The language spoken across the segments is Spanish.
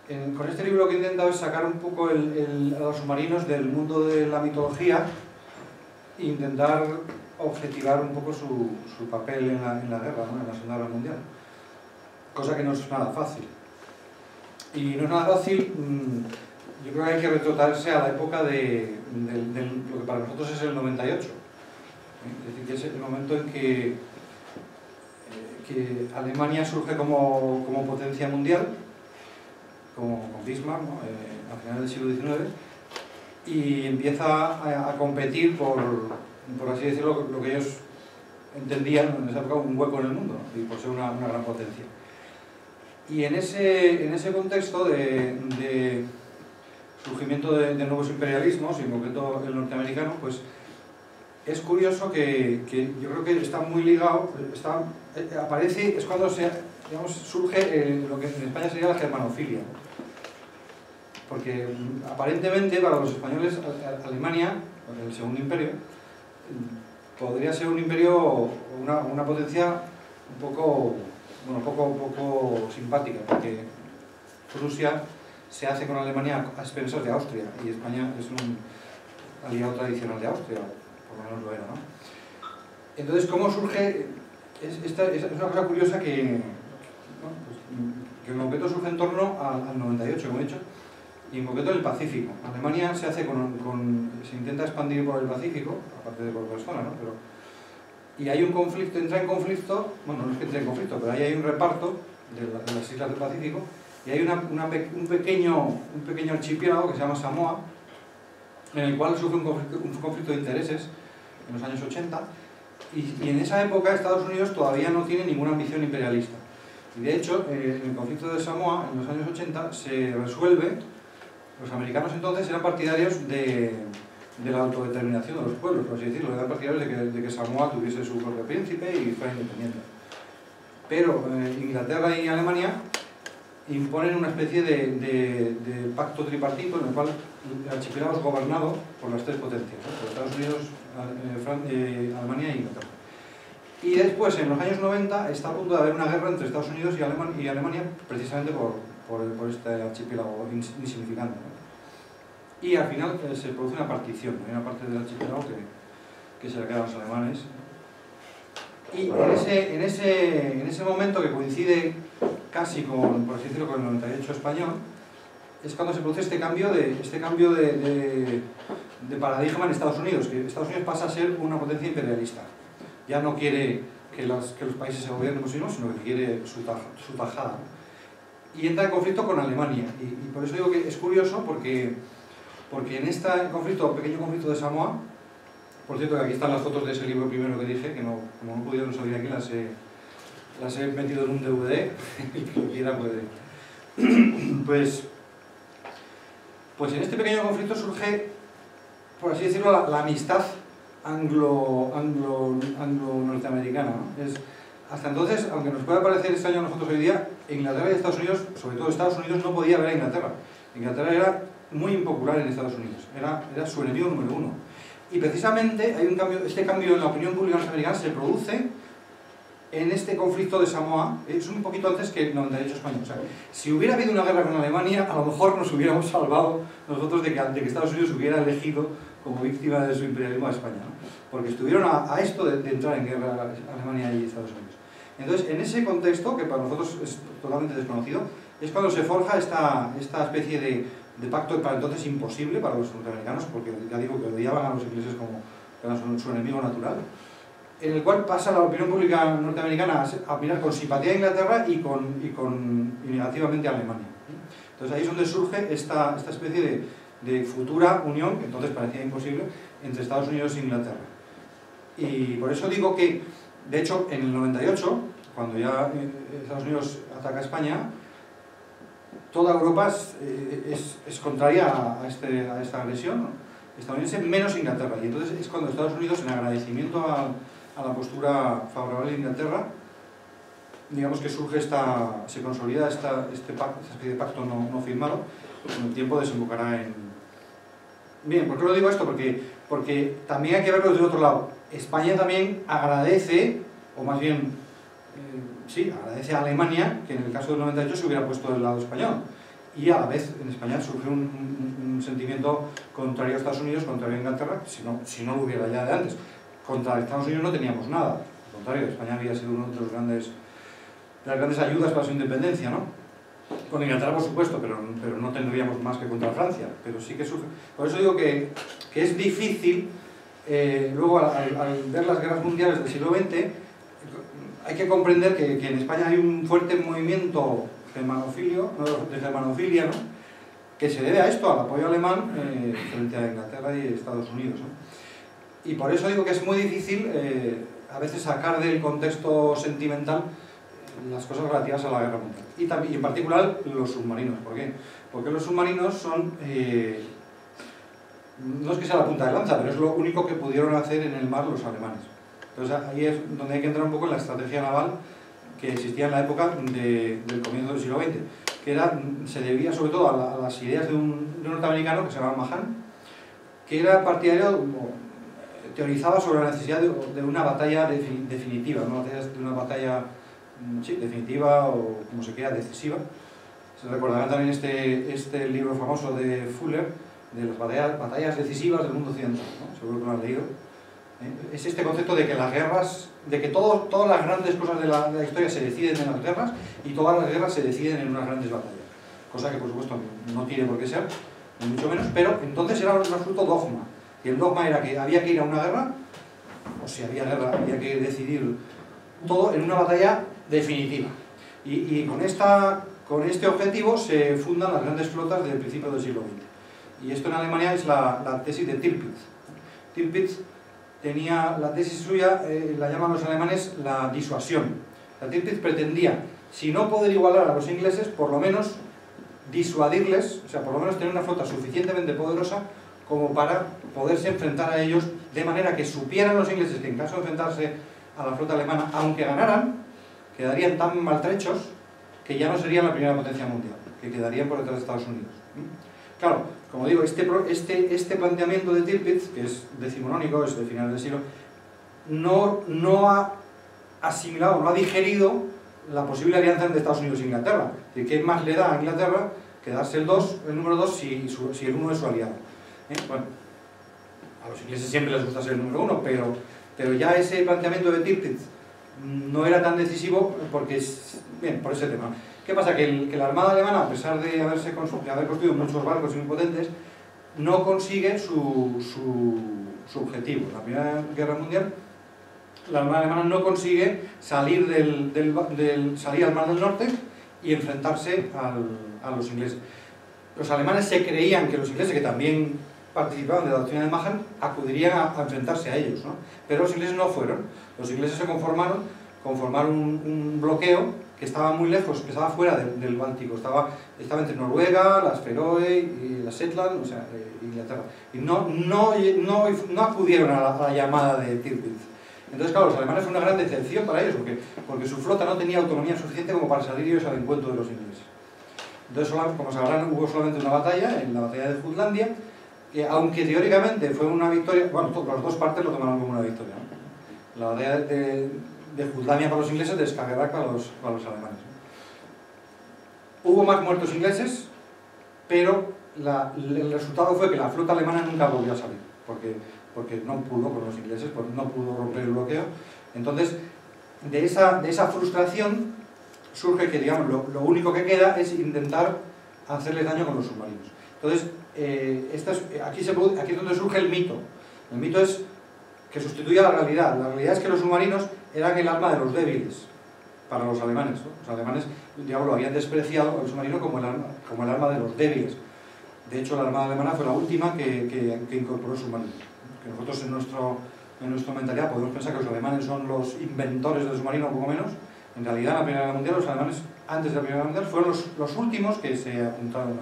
Con este libro lo que he intentado es sacar un poco a los submarinos del mundo de la mitología e intentar objetivar un poco su papel en la guerra, ¿no? En la Segunda Guerra Mundial. Cosa que no es nada fácil. Y no es nada fácil, yo creo que hay que retrotraerse a la época de lo que para nosotros es el 98. Es decir, que es el momento en que Alemania surge como potencia mundial, con Bismarck, ¿no? A finales del siglo XIX, y empieza a competir por así decirlo, lo que ellos entendían en esa época un hueco en el mundo, ¿no? Y por ser una gran potencia. Y en ese contexto de surgimiento de nuevos imperialismos, y en concreto el norteamericano, pues es curioso que yo creo que está muy ligado, aparece, es cuando surge lo que en España sería la germanofilia, ¿no? Porque aparentemente para los españoles Alemania, el Segundo Imperio, podría ser un imperio, una potencia un poco simpática, porque Prusia se hace con Alemania a expensas de Austria, y España es un aliado tradicional de Austria, por lo menos lo era, ¿no? Entonces, ¿cómo surge? Es una cosa curiosa que en concreto surge en torno al 98, como he dicho, y en concreto el Pacífico. Alemania se intenta expandir por el Pacífico, aparte de por otras zonas, ¿no? Y hay un conflicto, entra en conflicto, bueno, no es que entre en conflicto, pero ahí hay un reparto de las islas del Pacífico, y hay un pequeño archipiélago que se llama Samoa, en el cual surge un conflicto de intereses en los años 80, y en esa época Estados Unidos todavía no tiene ninguna ambición imperialista. Y de hecho, el conflicto de Samoa en los años 80 se resuelve. Los americanos entonces eran partidarios de la autodeterminación de los pueblos, por así decirlo, eran partidarios de que Samoa tuviese su propio príncipe y fuera independiente. Pero Inglaterra y Alemania imponen una especie de pacto tripartito en el cual el archipiélago es gobernado por las tres potencias, ¿no? Por Estados Unidos, Alemania e Inglaterra. Y después, en los años 90, está a punto de haber una guerra entre Estados Unidos y Alemania, precisamente por este archipiélago insignificante, ¿no? Y al final se produce una partición, hay una parte del archipiélago que se le queda a los alemanes. Y en ese momento, que coincide casi por así decirlo, con el 98 español, es cuando se produce este cambio de paradigma en Estados Unidos, que Estados Unidos pasa a ser una potencia imperialista. Ya no quiere que los países se gobiernen por sí mismos, sino que quiere su tajada, ¿no? Y entra en conflicto con Alemania. Y por eso digo que es curioso, porque en este pequeño conflicto de Samoa, por cierto, que aquí están las fotos de ese libro primero que dije, que como no pudieron salir aquí, las he metido en un DVD, el que lo quiera puede. Pues en este pequeño conflicto surge, por así decirlo, la amistad anglo-norteamericana, ¿no? Hasta entonces, aunque nos pueda parecer extraño a nosotros hoy día, Inglaterra y Estados Unidos, sobre todo Estados Unidos, no podía ver a Inglaterra. Inglaterra era muy impopular en Estados Unidos, era su enemigo número uno. Y precisamente hay este cambio en la opinión pública norteamericana se produce en este conflicto de Samoa, es un poquito antes que el 98 español. O sea, si hubiera habido una guerra con Alemania, a lo mejor nos hubiéramos salvado nosotros de que Estados Unidos hubiera elegido como víctima de su imperialismo a España, ¿no? Porque estuvieron a esto de entrar en guerra Alemania y Estados Unidos. Entonces, en ese contexto, que para nosotros es totalmente desconocido, es cuando se forja esta especie de pacto para entonces imposible para los norteamericanos, porque ya digo que odiaban a los ingleses como que eran su enemigo natural, en el cual pasa la opinión pública norteamericana a mirar con simpatía a Inglaterra y negativamente a Alemania. Entonces ahí es donde surge esta especie de futura unión, que entonces parecía imposible, entre Estados Unidos e Inglaterra. Y por eso digo que, de hecho, en el 98, cuando ya Estados Unidos ataca a España, toda Europa es contraria a esta agresión, ¿no? Estadounidense, menos Inglaterra. Y entonces es cuando Estados Unidos, en agradecimiento a la postura favorable de Inglaterra, digamos que surge se consolida esta especie de pacto no firmado, que con el tiempo desembocará en... Bien, ¿por qué lo digo esto? Porque también hay que verlo desde otro lado. España también agradece, o más bien, sí, agradece a Alemania que en el caso del 98 se hubiera puesto del lado español. y a la vez en España surge un sentimiento contrario a Estados Unidos, contrario a Inglaterra, si no lo hubiera ya de antes. Contra Estados Unidos no teníamos nada, al contrario, España había sido uno de las grandes ayudas para su independencia, ¿no? Con Inglaterra, por supuesto, pero no tendríamos más que contra Francia, pero sí que surge. Por eso digo que es difícil, luego al ver las guerras mundiales del siglo XX, hay que comprender que en España hay un fuerte movimiento de germanofilia, ¿no? Que se debe a esto, al apoyo alemán frente a Inglaterra y Estados Unidos, ¿no? Y por eso digo que es muy difícil a veces sacar del contexto sentimental las cosas relativas a la guerra mundial. Y en particular los submarinos. ¿Por qué? Porque los submarinos son... no es que sea la punta de lanza, pero es lo único que pudieron hacer en el mar los alemanes. Entonces ahí es donde hay que entrar un poco en la estrategia naval que existía en la época del comienzo del siglo XX, que se debía sobre todo a las ideas de un norteamericano que se llamaba Mahan, que era partidario, teorizaba sobre la necesidad de una batalla definitiva, de una batalla definitiva o como se quiera, decisiva. Se recordará también este libro famoso de Fuller, de las batallas decisivas del mundo occidental, ¿no? Seguro que lo han leído. Es este concepto de que las guerras, de que todas las grandes cosas de la historia se deciden en las guerras y todas las guerras se deciden en unas grandes batallas. Cosa que por supuesto no tiene por qué ser, ni mucho menos, pero entonces era un absoluto dogma. Y el dogma era que había que ir a una guerra, o si había guerra había que decidir todo en una batalla definitiva. Y con este objetivo se fundan las grandes flotas del principio del siglo XX. Y esto en Alemania es la tesis de Tirpitz. Tirpitz tenía la tesis suya, la llaman los alemanes la disuasión. La Tirpitz pretendía, si no poder igualar a los ingleses, por lo menos disuadirles, o sea, por lo menos tener una flota suficientemente poderosa como para poderse enfrentar a ellos, de manera que supieran los ingleses que en caso de enfrentarse a la flota alemana, aunque ganaran, quedarían tan maltrechos que ya no serían la primera potencia mundial, que quedarían por detrás de Estados Unidos. Claro, como digo, este planteamiento de Tirpitz, que es decimonónico, es de finales del siglo, no ha asimilado, no ha digerido la posible alianza entre Estados Unidos e Inglaterra. ¿De qué más le da a Inglaterra que darse el número 2 si el 1 es su aliado? Bueno, a los ingleses siempre les gusta ser el número 1, pero ya ese planteamiento de Tirpitz no era tan decisivo porque por ese tema. ¿Qué pasa? Que la Armada alemana, a pesar de haber construido muchos barcos muy potentes, no consigue su objetivo. En la Primera Guerra Mundial, la Armada alemana no consigue salir salir al Mar del Norte y enfrentarse a los ingleses. Los alemanes se creían que los ingleses, que también participaban de la doctrina de Mahan, acudirían a enfrentarse a ellos, ¿no? Pero los ingleses no fueron. Los ingleses se conformaron un bloqueo que estaba muy lejos, que estaba fuera del Báltico, estaba entre Noruega, las Feroe y las Shetland, o sea, Inglaterra. Y no acudieron a la llamada de Tirpitz. Entonces, claro, los alemanes fue una gran decepción para ellos, porque su flota no tenía autonomía suficiente como para salir ellos al encuentro de los ingleses. Entonces, como sabrán, hubo solamente una batalla, en la batalla de Jutlandia, que aunque teóricamente fue una victoria, bueno, las dos partes lo tomaron como una victoria, ¿no? La batalla de Jutlandia para los ingleses, de Skagerrak para los alemanes. Hubo más muertos ingleses, pero el resultado fue que la flota alemana nunca volvió a salir, porque no pudo con los ingleses, porque no pudo romper el bloqueo. Entonces, de esa frustración surge que, digamos, lo único que queda es intentar hacerles daño con los submarinos. Entonces, aquí es donde surge el mito. El mito es que sustituye a la realidad. La realidad es que los submarinos eran el arma de los débiles para los alemanes, ¿no? Los alemanes, digamos, lo habían despreciado al submarino como el arma de los débiles. De hecho, la Armada alemana fue la última que incorporó submarinos. Que nosotros en nuestra mentalidad podemos pensar que los alemanes son los inventores del submarino, poco menos. En realidad, en la Primera Guerra Mundial, los alemanes, antes de la Primera Guerra Mundial, fueron los últimos que se apuntaron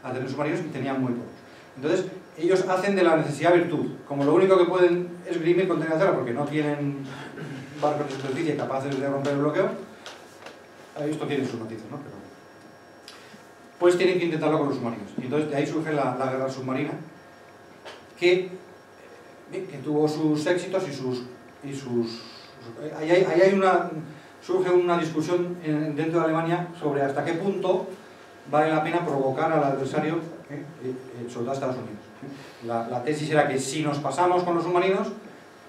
a tener submarinos y tenían muy pocos. Entonces, ellos hacen de la necesidad virtud. Como lo único que pueden esgrimir contra Inglaterra, porque no tienen barcos de superficie capaces de romper el bloqueo, esto tiene sus matices, ¿no? Pues tienen que intentarlo con los submarinos. Y entonces de ahí surge la guerra submarina, que tuvo sus éxitos surge una discusión dentro de Alemania sobre hasta qué punto vale la pena provocar al adversario, sobre todo a Estados Unidos. La tesis era que si nos pasamos con los submarinos,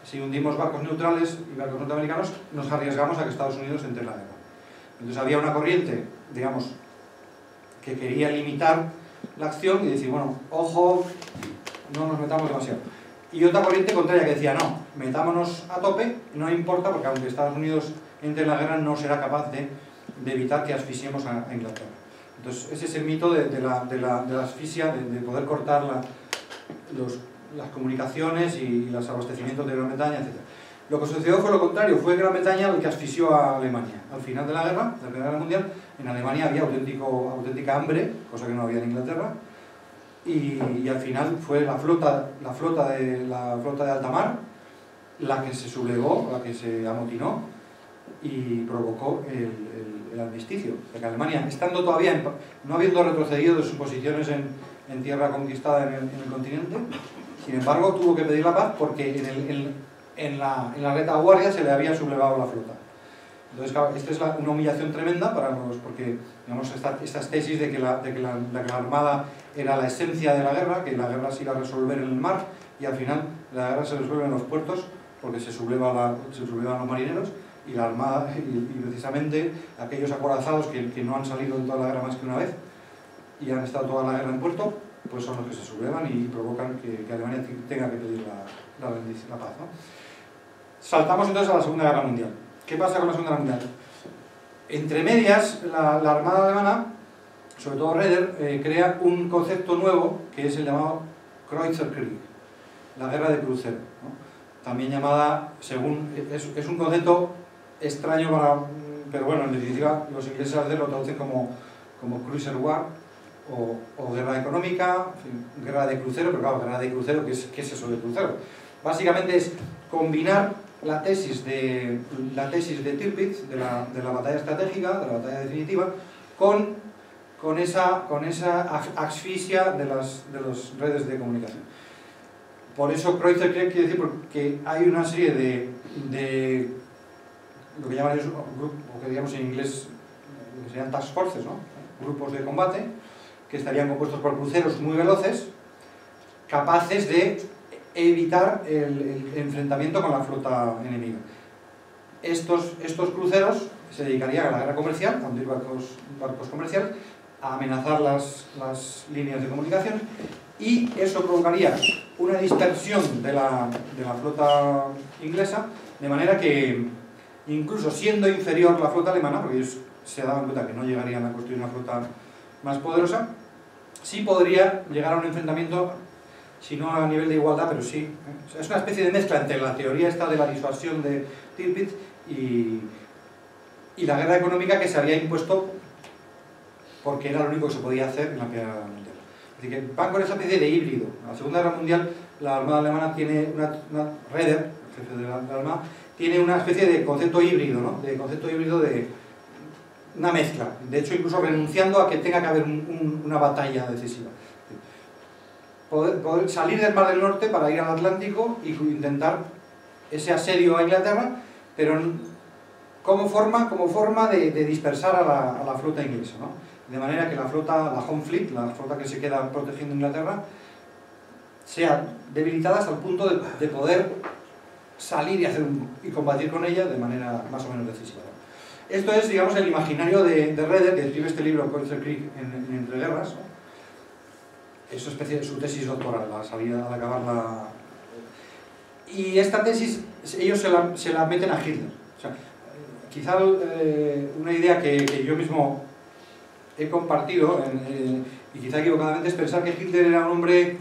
si hundimos barcos neutrales y barcos norteamericanos, nos arriesgamos a que Estados Unidos entre en la guerra. Entonces había una corriente, digamos, que quería limitar la acción y decir, bueno, ojo, no nos metamos demasiado. Y otra corriente contraria que decía, no, metámonos a tope, no importa, porque aunque Estados Unidos entre en la guerra, no será capaz de evitar que asfixiemos a Inglaterra. Entonces, ese es el mito de la asfixia, de poder cortar las comunicaciones y los abastecimientos de Gran Bretaña, etc. Lo que sucedió fue lo contrario, fue Gran Bretaña el que asfixió a Alemania. Al final de la guerra, de la Primera Guerra Mundial, en Alemania había auténtica hambre, cosa que no había en Inglaterra, y al final fue la flota de alta mar la que se sublevó, la que se amotinó y provocó el armisticio. Porque Alemania, estando todavía, no habiendo retrocedido de sus posiciones en tierra conquistada en el continente, sin embargo tuvo que pedir la paz porque en la retaguardia se le había sublevado la flota. Entonces, claro, esta es una humillación tremenda porque digamos, estas tesis de que la armada era la esencia de la guerra, que la guerra se iba a resolver en el mar, y al final la guerra se resuelve en los puertos porque se sublevan los marineros, y la armada, y precisamente aquellos acorazados que no han salido en toda la guerra más que una vez y han estado toda la guerra en puerto, pues son los que se sublevan y provocan que Alemania tenga que pedir la paz, ¿no? Saltamos entonces a la Segunda Guerra Mundial. ¿Qué pasa con la Segunda Guerra Mundial? Entre medias, la Armada alemana, sobre todo Raeder, crea un concepto nuevo que es el llamado Kreuzerkrieg, la guerra de crucero, ¿no? También llamada, es un concepto extraño pero bueno, en definitiva los ingleses a veces lo traducen como Cruiser War o guerra económica, en fin, guerra de crucero, pero claro, guerra de crucero, ¿qué es eso de crucero? Básicamente es combinar la tesis de Tirpitz, de la batalla estratégica, de la batalla definitiva, con esa asfixia de las redes de comunicación. Por eso Kreuzerkrieg quiere decir porque hay una serie de lo que llaman o que digamos en inglés que serían task forces, ¿no? Grupos de combate que estarían compuestos por cruceros muy veloces, capaces de evitar el enfrentamiento con la flota enemiga. Estos cruceros se dedicarían a la guerra comercial, a hundir barcos comerciales, a amenazar las líneas de comunicación, y eso provocaría una dispersión de la flota inglesa, de manera que, incluso siendo inferior la flota alemana, porque ellos se daban cuenta que no llegarían a construir una flota más poderosa, sí podría llegar a un enfrentamiento, si no a nivel de igualdad, pero sí. O sea, es una especie de mezcla entre la teoría esta de la disuasión de Tirpitz y la guerra económica que se había impuesto porque era lo único que se podía hacer en la Primera Guerra Mundial. Es decir, que van con esa especie de híbrido. En la Segunda Guerra Mundial la Armada Alemana tiene Raeder, el jefe de la Armada, tiene una especie de concepto híbrido, ¿no? De concepto híbrido de una mezcla. De hecho, incluso renunciando a que tenga que haber una batalla decisiva. Poder salir del Mar del Norte para ir al Atlántico y intentar ese asedio a Inglaterra, pero como forma de dispersar a la flota inglesa, ¿no? De manera que la Home Fleet, la flota que se queda protegiendo Inglaterra, sea debilitada hasta el punto de poder salir y combatir con ella de manera más o menos decisiva. Esto es, digamos, el imaginario de Raeder, que escribe este libro, Kreuzerkrieg en Entre Guerras, ¿no? Es su tesis doctoral, al acabar y esta tesis ellos se la meten a Hitler. O sea, quizá una idea que yo mismo he compartido, y quizá equivocadamente, es pensar que Hitler era un hombre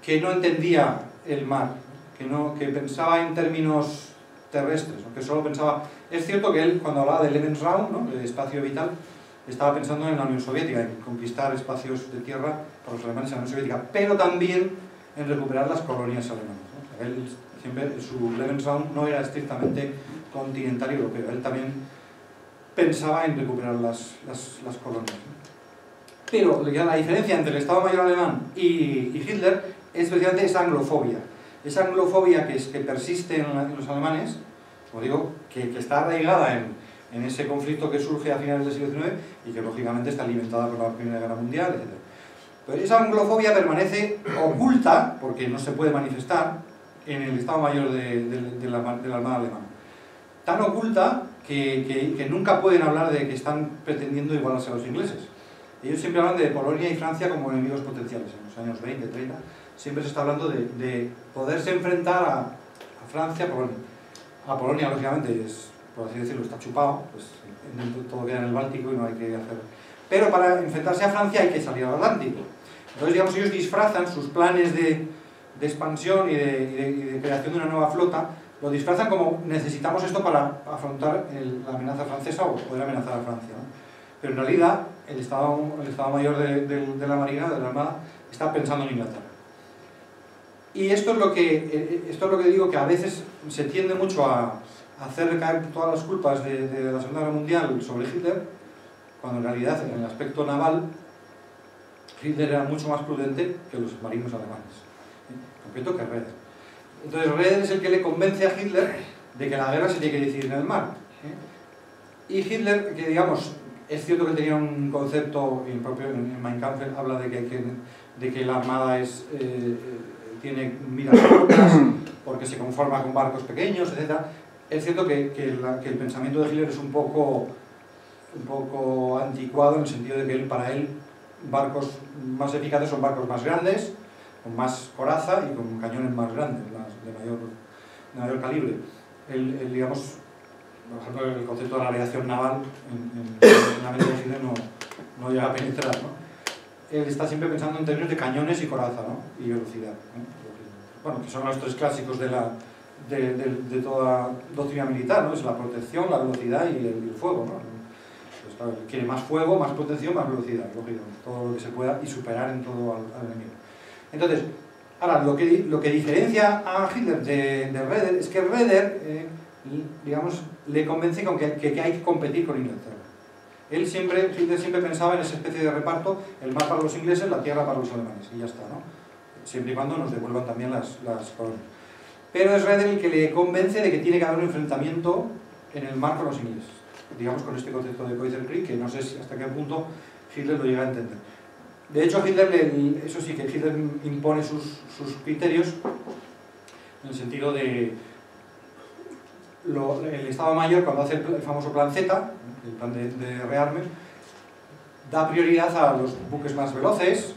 que no entendía el mar, que pensaba en términos terrestres, ¿no? Que solo pensaba... Es cierto que él, cuando hablaba del Lebensraum, ¿no? El espacio vital, estaba pensando en la Unión Soviética, en conquistar espacios de tierra para los alemanes en la Unión Soviética, pero también en recuperar las colonias alemanas, ¿no? Él siempre, su Lebensraum no era estrictamente continental y europeo, él también pensaba en recuperar las colonias, ¿no? Pero la diferencia entre el Estado Mayor alemán y Hitler es precisamente esa anglofobia que persiste en los alemanes, como digo, que está arraigada en ese conflicto que surge a finales del siglo XIX y que lógicamente está alimentada por la Primera Guerra Mundial, etc. Pero esa anglofobia permanece oculta, porque no se puede manifestar, en el Estado Mayor de la Armada Alemana. Tan oculta que nunca pueden hablar de que están pretendiendo igualarse a los ingleses. Ellos siempre hablan de Polonia y Francia como enemigos potenciales. En los años 20, 30, siempre se está hablando de poderse enfrentar a Francia, Polonia. A Polonia, lógicamente, por así decirlo, está chupado, pues todo queda en el Báltico y no hay que hacer... Pero para enfrentarse a Francia hay que salir al Atlántico. Entonces, digamos, ellos disfrazan sus planes de expansión y de creación de una nueva flota, lo disfrazan como necesitamos esto para afrontar la amenaza francesa o poder amenazar a Francia, ¿no? Pero en realidad el Estado Mayor de la Marina, de la Armada, está pensando en Inglaterra. Y esto es lo que digo, que a veces se tiende mucho a hacer recaer todas las culpas de la Segunda Guerra Mundial sobre Hitler, cuando en realidad en el aspecto naval Hitler era mucho más prudente que los marinos alemanes, en concreto que Raeder. Entonces Raeder es el que le convence a Hitler de que la guerra se tiene que decidir en el mar. Y Hitler, que digamos, es cierto que tenía un concepto, y en Mein Kampf habla de que la armada tiene miras cortas, porque se conforma con barcos pequeños, etc. Es cierto que el pensamiento de Hitler es un poco anticuado, en el sentido de que para él barcos más eficaces son barcos más grandes, con más coraza y con cañones más grandes, de mayor calibre. Digamos, por ejemplo, el concepto de la aviación naval en la mente de Hitler no llega a penetrar, ¿no? Él está siempre pensando en términos de cañones y coraza, ¿no? Y velocidad, ¿no? Bueno, que son los tres clásicos de toda doctrina militar, ¿no? Es la protección, la velocidad y el fuego, ¿no? Pues, claro, quiere más fuego, más protección, más velocidad, lógicamente, todo lo que se pueda y superar en todo al enemigo. Entonces, ahora, lo que diferencia a Hitler de Raeder es que Raeder, digamos, le convence con que hay que competir con Inglaterra. Hitler siempre pensaba en esa especie de reparto, el mar para los ingleses, la tierra para los alemanes, y ya está, ¿no? Siempre y cuando nos devuelvan también las colonias. Pero es Raeder el que le convence de que tiene que haber un enfrentamiento en el mar con los ingleses, digamos, con este concepto de Kreuzerkrieg, que no sé hasta qué punto Hitler lo llega a entender. De hecho, eso sí, que Hitler impone sus criterios en el sentido de el Estado Mayor, cuando hace el famoso plan Z, el plan de rearme, da prioridad a los buques más veloces,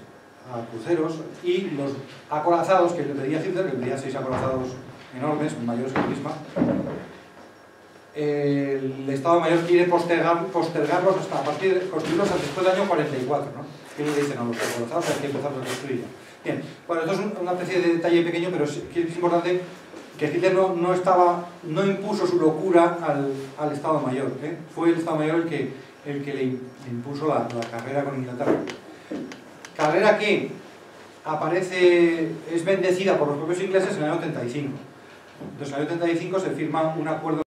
a cruceros, y los acorazados, que le pedía Hitler, que le pedía 6 acorazados enormes, mayores que el Bismarck. El Estado Mayor quiere postergarlos hasta construirlos hasta después del año 44, ¿no? Que le dicen a los acorazados que hay que empezar a construir ya. Bien, bueno, esto es una especie de detalle pequeño, pero es importante que Hitler no impuso su locura al Estado Mayor, ¿eh? Fue el Estado Mayor el que le impuso la carrera con Inglaterra. Carrera que es bendecida por los propios ingleses en el año 35. Entonces en el año 35 se firma un acuerdo